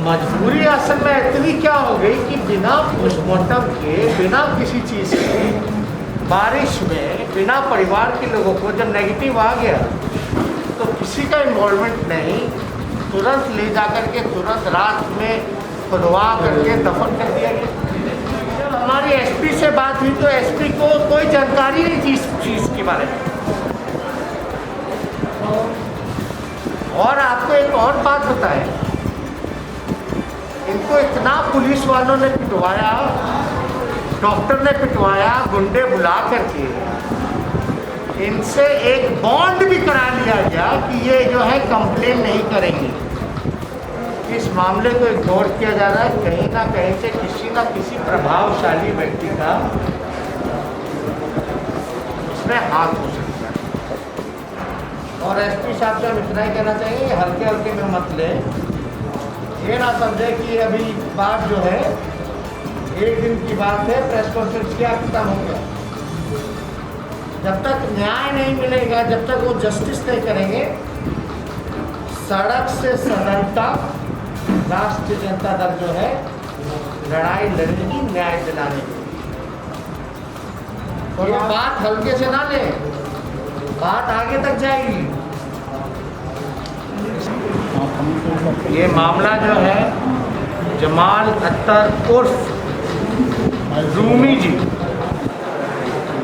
मजबूरी असल में इतनी क्या हो गई कि बिना पोस्टमार्टम के, बिना किसी चीज़ के, बारिश में बिना परिवार के लोगों को जब नेगेटिव आ गया तो किसी का इन्वॉल्वमेंट नहीं, तुरंत ले जा करके तुरंत रात में खुदवा करके दफन कर दिया गया। जब हमारी एसपी से बात हुई तो एसपी को कोई जानकारी नहीं थी इस चीज़ के बारे में। और आपको एक और बात बताएं, इनको इतना पुलिस वालों ने पिटवाया, डॉक्टर ने पिटवाया, गुंडे बुला करके इनसे एक बॉन्ड भी करा लिया गया कि ये जो है कंप्लेन नहीं करेंगे। इस मामले को इग्नोर किया जा रहा है। कहीं ना कहीं से किसी ना किसी प्रभावशाली व्यक्ति का इसमें हाथ हो सकता है। और एसपी साहब से हम इतना ही कहना चाहिए, हल्के हल्के में मत ले, ये ना समझे कि अभी बात जो है एक दिन की बात है, प्रेस कॉन्फ्रेंस किया खत्म हो गया। जब तक न्याय नहीं मिलेगा, जब तक वो जस्टिस नहीं करेंगे, सड़क से सदन तक राष्ट्रीय जनता दल जो है लड़ाई लड़ेगी न्याय दिलाने के लिए। और ये बात हल्के से ना ले, बात आगे तक जाएगी। ये मामला जो है जमाल अख्तर उर्फ रूमी जी,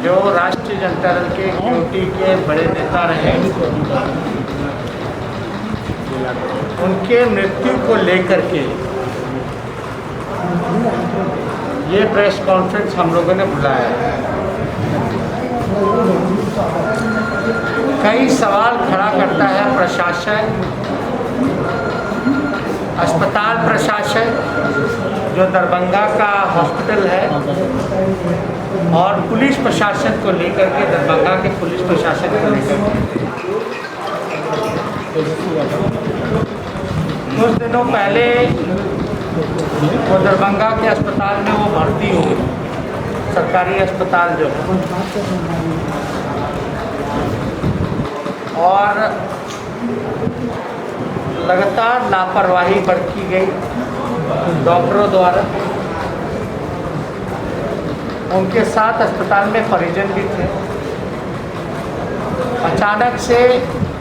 जो राष्ट्रीय जनता दल के यूटी के बड़े नेता रहे, उनके मृत्यु को लेकर के ये प्रेस कॉन्फ्रेंस हम लोगों ने बुलाया है। कई सवाल खड़ा करता है प्रशासन, अस्पताल प्रशासन जो दरभंगा का हॉस्पिटल है, और पुलिस प्रशासन को लेकर के, दरभंगा के पुलिस प्रशासन को लेकर कुछ दिनों पहले वो दरभंगा के अस्पताल में वो भर्ती हुई, सरकारी अस्पताल जो है, और लगातार लापरवाही बरती गई डॉक्टरों द्वारा। उनके साथ अस्पताल में परिजन भी थे। अचानक से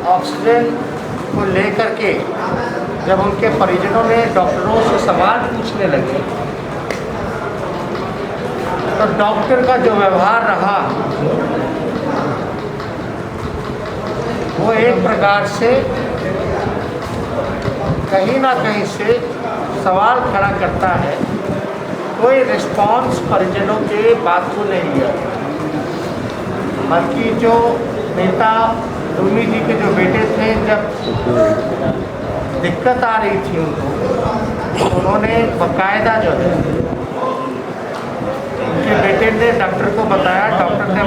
ऑक्सीजन को लेकर के जब उनके परिजनों ने डॉक्टरों से सवाल पूछने लगे तो डॉक्टर का जो व्यवहार रहा वो एक प्रकार से कहीं ना कहीं से सवाल खड़ा करता है। कोई रिस्पॉन्स परिजनों के बात को नहीं लिया, बल्कि जो नेता रूमी जी के जो बेटे थे, जब दिक्कत आ रही थी उनको, उन्होंने बाकायदा जो है उनके बेटे ने डॉक्टर को बताया, डॉक्टर ने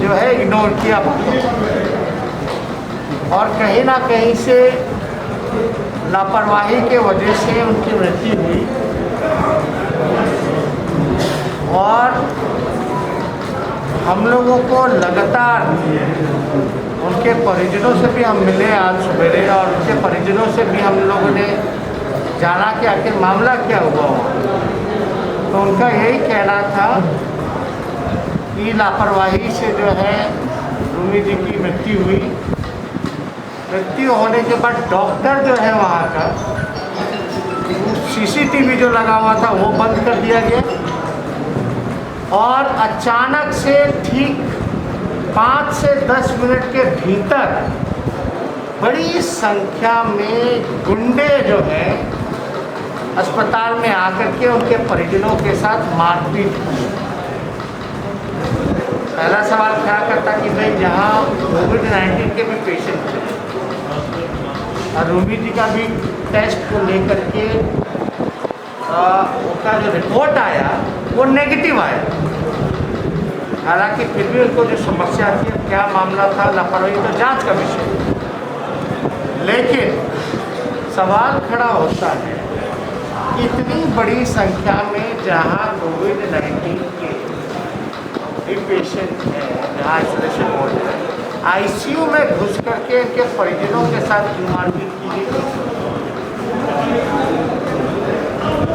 जो है इग्नोर किया बातों को, और कहीं ना कहीं से लापरवाही के वजह से उनकी मृत्यु हुई। और हम लोगों को लगातार उनके परिजनों से भी हम मिले आज सवेरे, और उनके परिजनों से भी हम लोगों ने जाना कि आखिर मामला क्या हुआ। तो उनका यही कहना था कि लापरवाही से जो है रूमी जी की मृत्यु हुई। मृत्यु होने के बाद डॉक्टर जो है वहाँ का सीसीटीवी जो लगा हुआ था वो बंद कर दिया गया, और अचानक से ठीक 5 से 10 मिनट के भीतर बड़ी संख्या में गुंडे जो हैं अस्पताल में आकर के उनके परिजनों के साथ मारपीट की। पहला सवाल खड़ा करता कि भाई जहाँ कोविड-19 के भी पेशेंट थे और रूमी जी का भी टेस्ट को लेकर के उसका जो रिपोर्ट आया वो नेगेटिव आया। हालांकि फिर भी उनको जो समस्या थी, अब क्या मामला था, लापरवाही तो जांच का विषय, लेकिन सवाल खड़ा होता है कि इतनी बड़ी संख्या में जहां कोविड-19 के भी पेशेंट हैं, जहाँ आइसोलेशन वार्ड है, आईसीयू में घुस करके इनके परिजनों के साथ क्यों मारपीट की गई।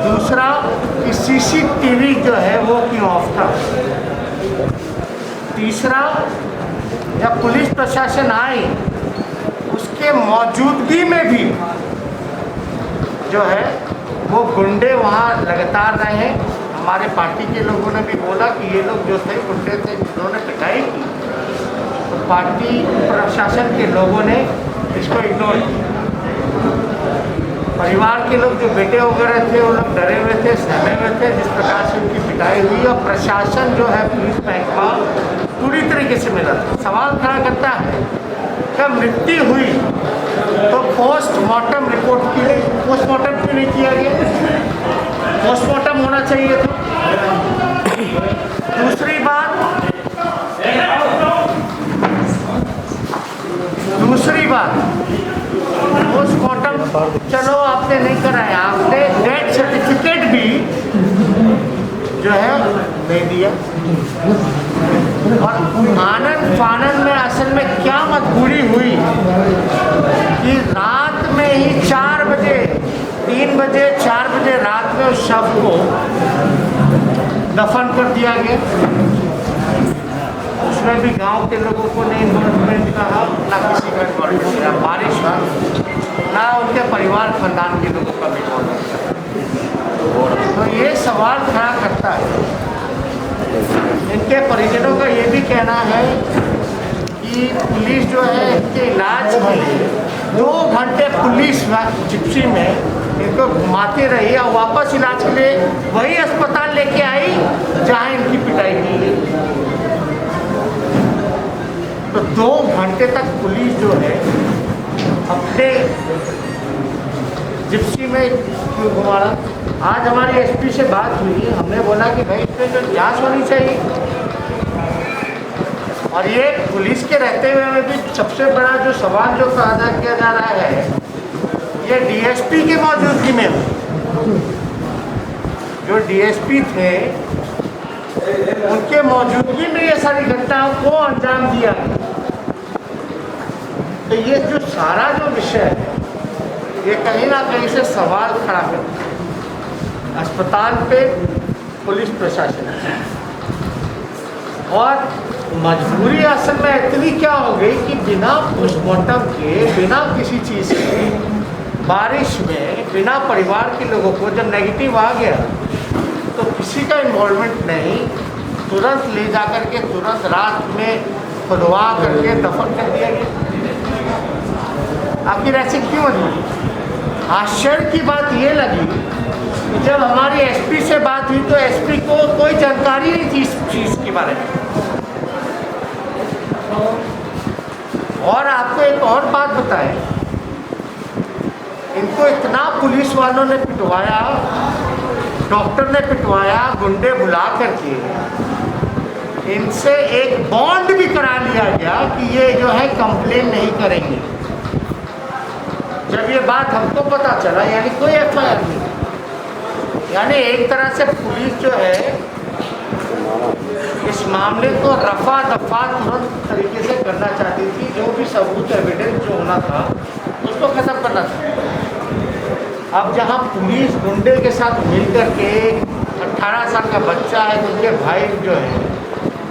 दूसरा कि सीसीटीवी जो है वो क्यों ऑफ था। तीसरा, जब पुलिस प्रशासन आई उसके मौजूदगी में भी जो है वो गुंडे वहाँ लगातार रहे हैं। हमारे पार्टी के लोगों ने भी बोला कि ये लोग जो थे गुंडे थे जिन्होंने पिटाई की, तो पार्टी प्रशासन के लोगों ने इसको इग्नोर किया। परिवार के लोग जो बेटे वगैरह थे वो लोग डरे हुए थे, सहमे हुए थे जिस प्रकार से उनकी पिटाई हुई, और प्रशासन जो है पुलिस महकमा पूरी तरीके से मिला था। सवाल खड़ा करता है जब मृत्यु हुई तो पोस्टमार्टम रिपोर्ट की गई, पोस्टमार्टम क्यों नहीं किया गया? पोस्टमार्टम होना चाहिए था। दूसरी बात पोस्टमार्टम चलो आपने नहीं कराया, आपने डेथ सर्टिफिकेट भी जो है नहीं दिया। और आनंद फानन में असल में क्या मजबूरी हुई कि रात में ही 4 बजे 3 बजे 4 बजे रात में उस शव को दफन कर दिया गया। उसमें भी गांव के लोगों को नहीं इन्वॉल्वमेंट कहा, ना किसी का इन्वॉल्वमेंट किया। बारिश ना उनके परिवार खानदान के लोगों का भी इन्वॉल्वमेंट। तो ये सवाल खड़ा करता है। इनके परिजनों का ये भी कहना है कि पुलिस जो है इनके इलाज के लिए 2 घंटे पुलिस जिप्सी में इनको घुमाती रही और वापस इलाज के लिए वही अस्पताल लेके आई जहाँ इनकी पिटाई की गई। तो 2 घंटे तक पुलिस जो है अपने जिप्सी में क्यों घुमा रहा। आज हमारी एसपी से बात हुई, हमने बोला कि भाई इसमें जो जांच होनी चाहिए। और ये पुलिस के रहते हुए में भी सबसे बड़ा जो सवाल जो पैदा किया जा रहा है ये डीएसपी की मौजूदगी में जो डीएसपी थे उनके मौजूदगी में ये सारी घटनाओं को अंजाम दिया। तो ये जो सारा जो विषय है ये कहीं ना कहीं से सवाल खड़ा करता है अस्पताल पे, पुलिस प्रशासन। और मजबूरी असल में इतनी क्या हो गई कि बिना पोस्टमार्टम के, बिना किसी चीज़ के, बारिश में, बिना परिवार के लोगों को जब नेगेटिव आ गया तो किसी का इन्वॉल्वमेंट नहीं, तुरंत ले जा कर के तुरंत रात में खुदवा करके दफन कर दिया गया। आखिर ऐसे क्यों मजबूरी? आश्चर्य की बात ये लगी कि जब हमारी एसपी से बात हुई तो एसपी को कोई जानकारी नहीं थी इस चीज़ के बारे में। और आपको एक और बात बताएं, इनको इतना पुलिस वालों ने पिटवाया, डॉक्टर ने पिटवाया, गुंडे बुला करके इनसे एक बॉन्ड भी करा लिया गया कि ये जो है कंप्लेन नहीं करेंगे। जब ये बात हमको पता चला यानी कोई एफआईआर नहीं, यानी एक तरह से पुलिस जो है इस मामले को रफा दफा तुरंत तरीके से करना चाहती थी। जो भी सबूत एविडेंस जो होना था उसको ख़त्म करना था। अब जहां पुलिस गुंडे के साथ मिल कर के 18 साल का बच्चा है, उनके भाई जो है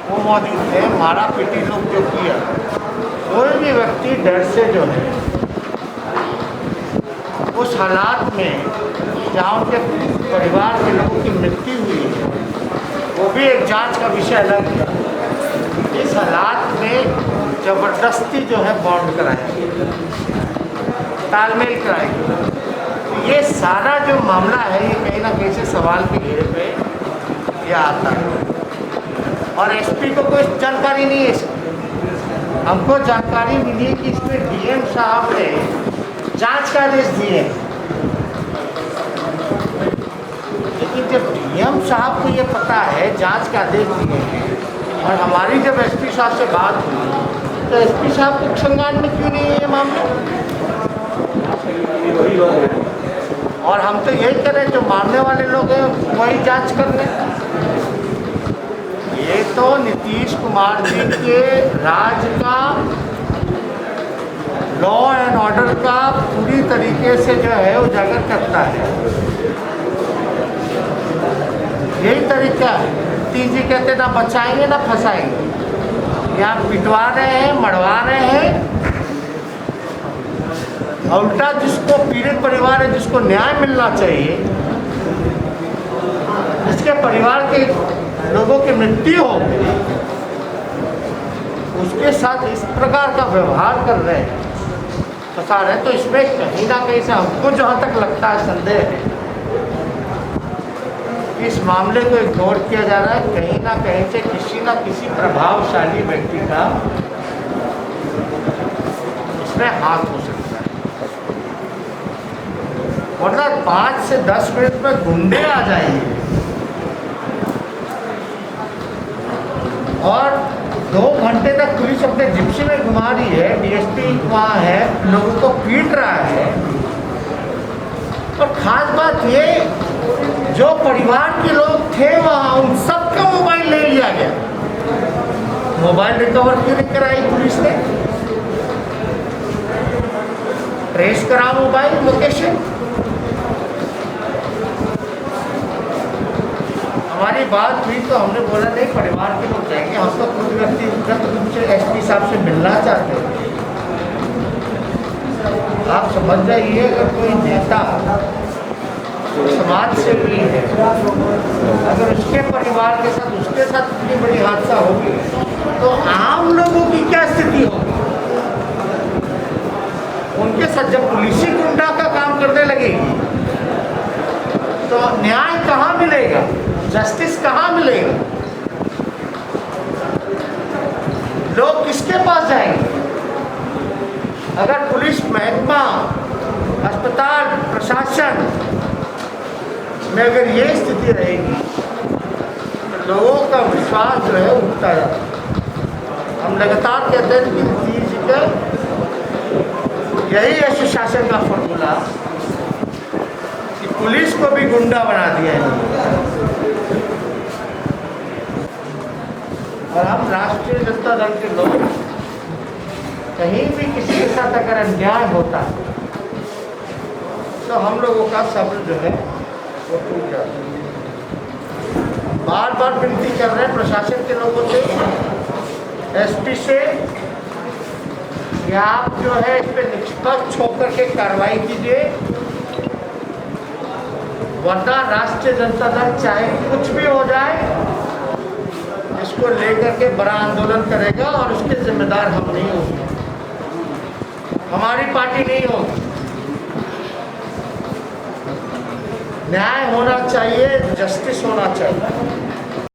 वो मौजूद थे, मारा पीटी लोग जो किया, कोई भी व्यक्ति डर से जो है उस हालात में जहाँ उनके परिवार के लोगों की मृत्यु हुई है, वो भी एक जांच का विषय अलग है। इस हालात में ज़बरदस्ती जो है बॉन्ड कराया गया, तालमेल कराया गया। तो ये सारा जो मामला है ये कहीं ना कहीं से सवाल के घेरे पे ये आता है। और एसपी को कोई जानकारी नहीं है इसकी। हमको जानकारी मिली कि इसमें डीएम साहब ने जांच का आदेश दिए, लेकिन जब डीएम साहब को ये पता है जांच का आदेश दिए और हमारी जब एसपी साहब से बात हुई तो एसपी साहब को संज्ञान में क्यों नहीं है ये मामला। और हम तो यही करें जो मारने वाले लोग हैं वही जांच कर लें। ये तो नीतीश कुमार जी के राज का, लॉ एंड ऑर्डर का पूरी तरीके से जो है उजागर करता है। यही तरीका है। तीजी कहते ना बचाएंगे ना फंसाएंगे। या पिटवा रहे हैं, मरवा रहे हैं, उल्टा जिसको पीड़ित परिवार है, जिसको न्याय मिलना चाहिए, जिसके परिवार के लोगों की मृत्यु हो, उसके साथ इस प्रकार का व्यवहार कर रहे हैं, फंसा रहे हैं। तो इसमें कहीं ना कहीं से हमको जहाँ तक लगता है संदेह है, इस मामले को इग्नोर किया जा रहा है। कहीं ना कहीं से किसी ना किसी प्रभावशाली व्यक्ति का इसमें हाथ हो सकता है। वरना 5 से 10 मिनट में गुंडे आ जाएंगे और 2 घंटे तक पुलिस अपने जिप्सी में घुमा रही है, डीएसपी वहाँ है, लोगों को पीट रहा है। और खास बात ये, जो परिवार के लोग थे वहाँ, उन सबका मोबाइल ले लिया गया। मोबाइल रिकवर क्यों नहीं कराई पुलिस ने? ट्रेस करा मोबाइल लोकेशन। हमारी बात हुई तो हमने बोला नहीं, परिवार के लोग जाएंगे, हम तो खुद व्यक्तिगत रूप से एसपी साहब से मिलना चाहते हैं। आप समझ जाइए, अगर कोई नेता समाज से भी है, अगर उसके परिवार के साथ, उसके साथ इतनी बड़ी हादसा होगी तो आम लोगों की क्या स्थिति होगी? उनके साथ जब पुलिसी गुंडा का काम करने लगेगी तो न्याय कहाँ मिलेगा? जस्टिस कहाँ मिलेगा? लोग किसके पास जाएंगे? अगर पुलिस महकमा, अस्पताल, प्रशासन में अगर ये स्थिति रहेगी तो लोगों का विश्वास जो है उठता जाता है। हम लगातार कहते हैं कि तीज का यही है सुशासन का फॉर्मूला कि पुलिस को भी गुंडा बना दिया है। और हम राष्ट्रीय जनता दल के लोग कहीं भी किसी के साथ अगर अन्याय होता है तो हम लोगों का सब्र जो है वो टूट जाता है। बार बार विनती कर रहे हैं प्रशासन के लोगों से, एसपी से, कि आप जो है इस पर निष्पक्ष होकर के कार्रवाई कीजिए, वरना राष्ट्रीय जनता दल चाहे कुछ भी हो जाए इसको लेकर के बड़ा आंदोलन करेगा और उसके जिम्मेदार हम नहीं होंगे, हमारी पार्टी नहीं होगी। न्याय होना चाहिए, जस्टिस होना चाहिए।